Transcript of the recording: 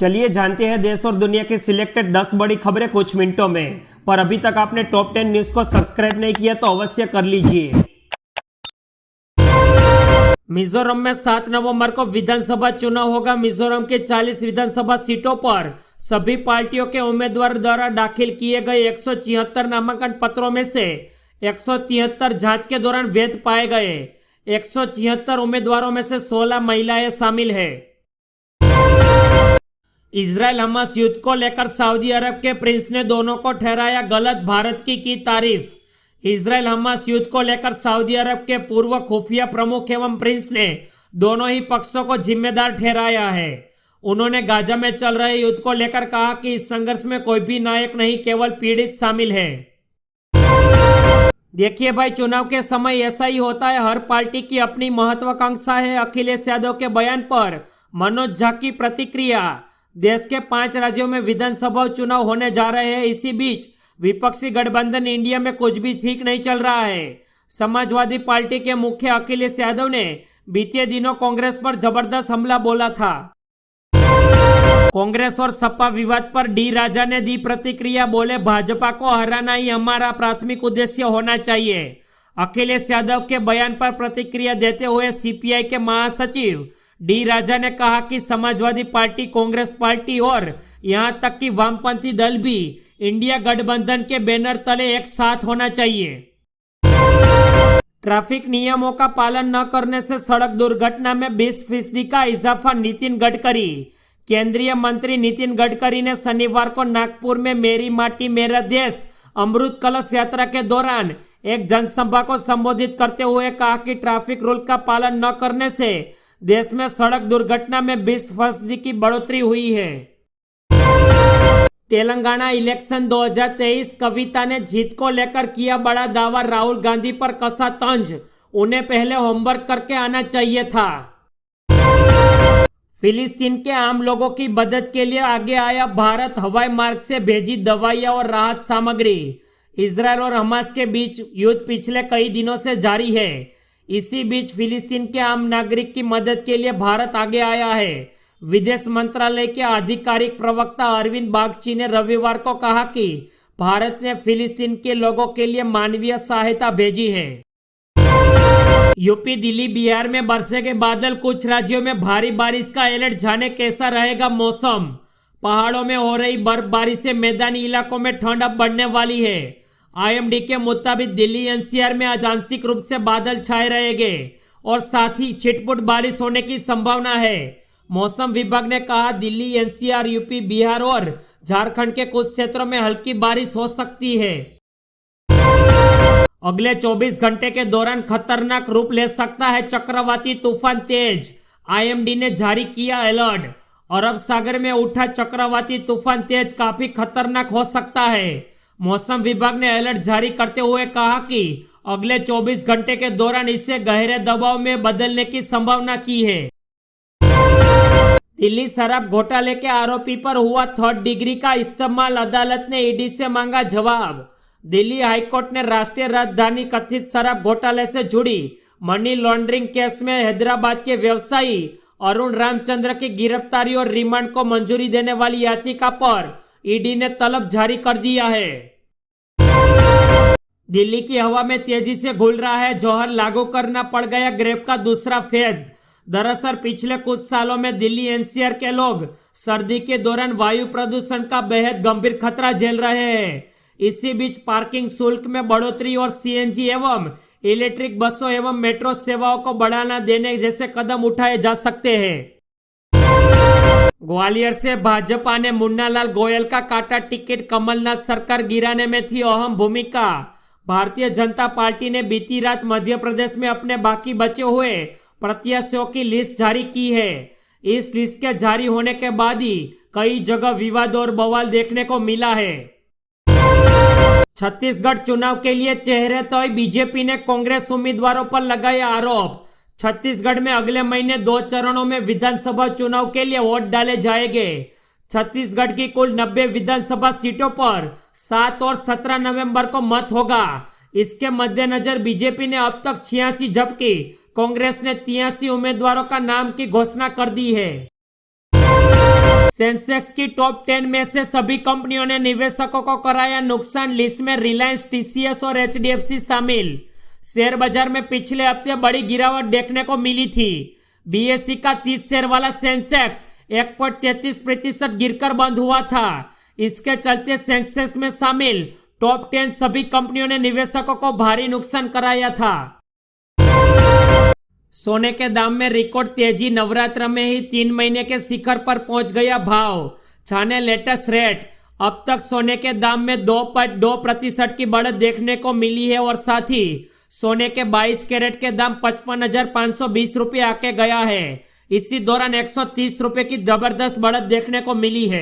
चलिए जानते हैं देश और दुनिया की सिलेक्टेड 10 बड़ी खबरें कुछ मिनटों में। पर अभी तक आपने टॉप 10 न्यूज को सब्सक्राइब नहीं किया तो अवश्य कर लीजिए। मिजोरम में 7 नवंबर को विधानसभा चुनाव होगा। मिजोरम के 40 विधानसभा सीटों पर सभी पार्टियों के उम्मीदवार द्वारा दाखिल किए गए 176 नामांकन पत्रों में से 173 जांच के दौरान वैध पाए गए। 176 उम्मीदवारों में से 16 महिलाएं शामिल है। इजराइल हमास युद्ध को लेकर सऊदी अरब के प्रिंस ने दोनों को ठहराया गलत, भारत की तारीफ। इजराइल हमास युद्ध को लेकर सऊदी अरब के पूर्व खुफिया प्रमुख एवं प्रिंस ने दोनों ही पक्षों को जिम्मेदार ठहराया है। उन्होंने गाजा में चल रहे युद्ध को लेकर कहा कि इस संघर्ष में कोई भी नायक नहीं, केवल पीड़ित शामिल है। देखिए भाई, चुनाव के समय ऐसा ही होता है, हर पार्टी की अपनी महत्वाकांक्षा है। अखिलेश यादव के बयान पर मनोज झा की प्रतिक्रिया। देश के 5 राज्यों में विधानसभा चुनाव होने जा रहे हैं। इसी बीच विपक्षी गठबंधन इंडिया में कुछ भी ठीक नहीं चल रहा है। समाजवादी पार्टी के मुखिया अखिलेश यादव ने बीते दिनों कांग्रेस पर जबरदस्त हमला बोला था। कांग्रेस और सपा विवाद पर डी राजा ने दी प्रतिक्रिया, बोले भाजपा को हराना ही हमारा प्राथमिक उद्देश्य होना चाहिए। अखिलेश यादव के बयान पर प्रतिक्रिया देते हुए सीपीआई के महासचिव डी राजा ने कहा कि समाजवादी पार्टी, कांग्रेस पार्टी और यहां तक कि वामपंथी दल भी इंडिया गठबंधन के बैनर तले एक साथ होना चाहिए। ट्रैफिक नियमों का पालन न करने से सड़क दुर्घटना में 20% का इजाफा, नितिन गडकरी। केंद्रीय मंत्री नितिन गडकरी ने शनिवार को नागपुर में मेरी माटी मेरा देश अमृत कलश यात्रा के दौरान एक जनसभा को संबोधित करते हुए कहा कि ट्रैफिक रूल का पालन न करने से देश में सड़क दुर्घटना में 20% की बढ़ोतरी हुई है। तेलंगाना इलेक्शन 2023, कविता ने जीत को लेकर किया बड़ा दावा, राहुल गांधी पर कसा तंज, उन्हें पहले होमवर्क करके आना चाहिए था। फिलिस्तीन के आम लोगों की मदद के लिए आगे आया भारत, हवाई मार्ग से भेजी दवाइयां और राहत सामग्री। इजरायल और हमास के बीच युद्ध पिछले कई दिनों से जारी है। इसी बीच फिलिस्तीन के आम नागरिक की मदद के लिए भारत आगे आया है। विदेश मंत्रालय के आधिकारिक प्रवक्ता अरविंद बागची ने रविवार को कहा कि भारत ने फिलिस्तीन के लोगों के लिए मानवीय सहायता भेजी है। यूपी, दिल्ली, बिहार में बरसेंगे बादल, कुछ राज्यों में भारी बारिश का अलर्ट, जाने कैसा रहेगा मौसम। पहाड़ों में हो रही बर्फबारी से मैदानी इलाकों में ठंड अब बढ़ने वाली है। आईएमडी के मुताबिक दिल्ली एनसीआर में आज आंशिक रूप से बादल छाए रहेंगे और साथ ही छिटपुट बारिश होने की संभावना है। मौसम विभाग ने कहा दिल्ली, एनसीआर, यूपी, बिहार और झारखंड के कुछ क्षेत्रों में हल्की बारिश हो सकती है। अगले 24 घंटे के दौरान खतरनाक रूप ले सकता है चक्रवाती तूफान तेज, आईएमडी ने जारी किया अलर्ट। अरब सागर में उठा चक्रवाती तूफान तेज काफी खतरनाक हो सकता है। मौसम विभाग ने अलर्ट जारी करते हुए कहा कि अगले 24 घंटे के दौरान इसे गहरे दबाव में बदलने की संभावना की है। दिल्ली शराब घोटाले के आरोपी पर हुआ 3rd डिग्री का इस्तेमाल, अदालत ने ईडी से मांगा जवाब। दिल्ली हाईकोर्ट ने राष्ट्रीय राजधानी कथित शराब घोटाले से जुड़ी मनी लॉन्ड्रिंग केस में हैदराबाद के व्यवसायी अरुण रामचंद्र की गिरफ्तारी और रिमांड को मंजूरी देने वाली याचिका पर ईडी ने तलब जारी कर दिया है। दिल्ली की हवा में तेजी से घुल रहा है जौहर, लागू करना पड़ गया ग्रेप का दूसरा फेज। दरअसल पिछले कुछ सालों में दिल्ली एनसीआर के लोग सर्दी के दौरान वायु प्रदूषण का बेहद गंभीर खतरा झेल रहे हैं। इसी बीच पार्किंग शुल्क में बढ़ोतरी और सीएनजी एवं इलेक्ट्रिक बसों एवं मेट्रो सेवाओं को बढ़ावा देने जैसे कदम उठाए जा सकते हैं। ग्वालियर से भाजपा ने मुन्नालाल गोयल का काटा टिकट, कमलनाथ सरकार गिराने में थी अहम भूमिका। भारतीय जनता पार्टी ने बीती रात मध्य प्रदेश में अपने बाकी बचे हुए प्रत्याशियों की लिस्ट जारी की है। इस लिस्ट के जारी होने के बाद ही कई जगह विवाद और बवाल देखने को मिला है। छत्तीसगढ़ चुनाव के लिए चेहरे तय, बीजेपी ने कांग्रेस उम्मीदवारों पर लगाए आरोप। छत्तीसगढ़ में अगले महीने 2 चरणों में विधानसभा चुनाव के लिए वोट डाले जाएंगे। छत्तीसगढ़ की कुल 90 विधानसभा सीटों पर 7 और 17 नवंबर को मत होगा। इसके मद्देनजर बीजेपी ने अब तक 86 जबकि कांग्रेस ने 83 उम्मीदवारों का नाम की घोषणा कर दी है। सेंसेक्स की टॉप 10 में से सभी कंपनियों ने निवेशकों को कराया नुकसान। लिस्ट में रिलायंस, टीसीएस और एचडीएफसी शामिल। शेयर बाजार में पिछले हफ्ते बड़ी गिरावट देखने को मिली थी। बीएसई का 30 शेयर वाला सेंसेक्स 1.33% गिरकर बंद हुआ था। इसके चलते सेंसेक्स में शामिल टॉप 10 सभी कंपनियों ने निवेशकों को भारी नुकसान कराया था। सोने के दाम में रिकॉर्ड तेजी। नवरात्र में ही 3 महीने के शिखर पर पहुंच गया भाव। छाने लेटेस्ट रेट। अब तक सोने के दाम में 2.2% की बढ़त देखने को मिली है और साथ ही सोने के 22 कैरेट के दाम 55,520 रुपये आके गया है। इसी दौरान 130 रुपये की जबरदस्त बढ़त देखने को मिली है।